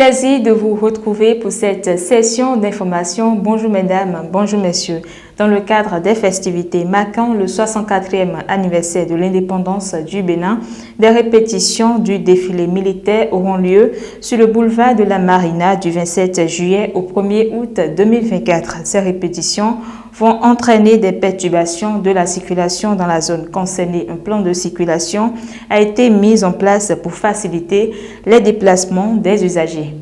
Plaisir de vous retrouver pour cette session d'information. Bonjour mesdames, bonjour messieurs. Dans le cadre des festivités marquant le 64e anniversaire de l'indépendance du Bénin, des répétitions du défilé militaire auront lieu sur le boulevard de la Marina du 27 juillet au 1er août 2024. Ces répétitions vont entraîner des perturbations de la circulation dans la zone concernée. Un plan de circulation a été mis en place pour faciliter les déplacements des usagers.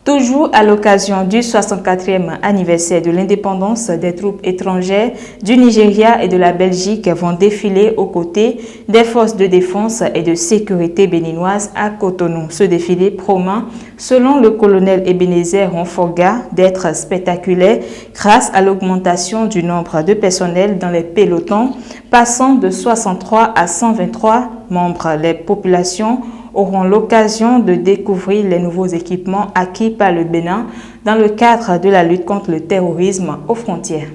Toujours à l'occasion du 64e anniversaire de l'indépendance, des troupes étrangères du Nigeria et de la Belgique vont défiler aux côtés des forces de défense et de sécurité béninoises à Cotonou. Ce défilé promet, selon le colonel Ebenezer Onfoga, d'être spectaculaire grâce à l'augmentation du nombre de personnel dans les pelotons, passant de 63 à 123 membres. Les populations auront l'occasion de découvrir les nouveaux équipements acquis par le Bénin dans le cadre de la lutte contre le terrorisme aux frontières.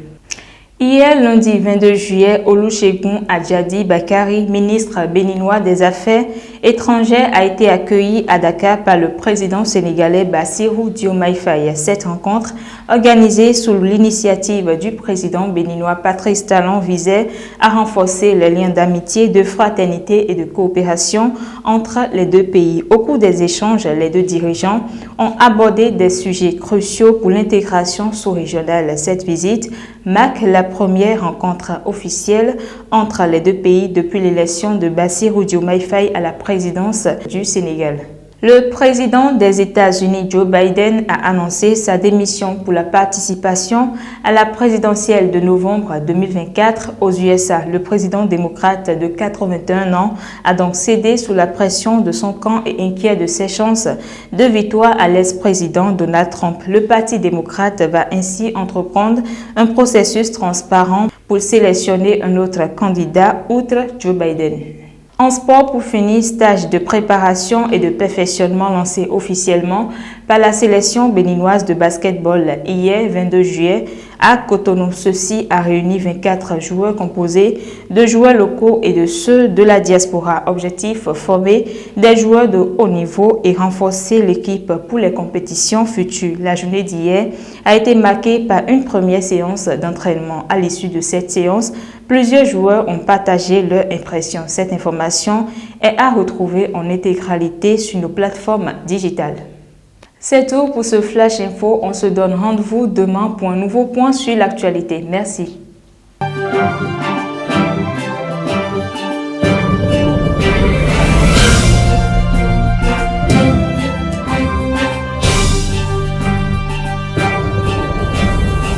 Hier, lundi 22 juillet, Olusegun Adjadi Bakari, ministre béninois des Affaires étrangères, a été accueilli à Dakar par le président sénégalais Bassirou Diomaye Faye. Cette rencontre, organisée sous l'initiative du président béninois Patrice Talon, visait à renforcer les liens d'amitié, de fraternité et de coopération entre les deux pays. Au cours des échanges, les deux dirigeants ont abordé des sujets cruciaux pour l'intégration sous-régionale. Cette visite marque la première rencontre officielle entre les deux pays depuis l'élection de Bassirou Diomaye Faye à la présidence du Sénégal. Le président des États-Unis, Joe Biden, a annoncé sa démission pour la participation à la présidentielle de novembre 2024 aux USA. Le président démocrate de 81 ans a donc cédé sous la pression de son camp et inquiet de ses chances de victoire à l'ex-président Donald Trump. Le Parti démocrate va ainsi entreprendre un processus transparent pour sélectionner un autre candidat outre Joe Biden. En sport, pour finir, stage de préparation et de perfectionnement lancé officiellement par la sélection béninoise de basketball hier 22 juillet à Cotonou. Ceci a réuni 24 joueurs composés de joueurs locaux et de ceux de la diaspora. Objectif, former des joueurs de haut niveau et renforcer l'équipe pour les compétitions futures. La journée d'hier a été marquée par une première séance d'entraînement. À l'issue de cette séance, plusieurs joueurs ont partagé leur impression. Cette information est à retrouver en intégralité sur nos plateformes digitales. C'est tout pour ce Flash Info. On se donne rendez-vous demain pour un nouveau point sur l'actualité. Merci.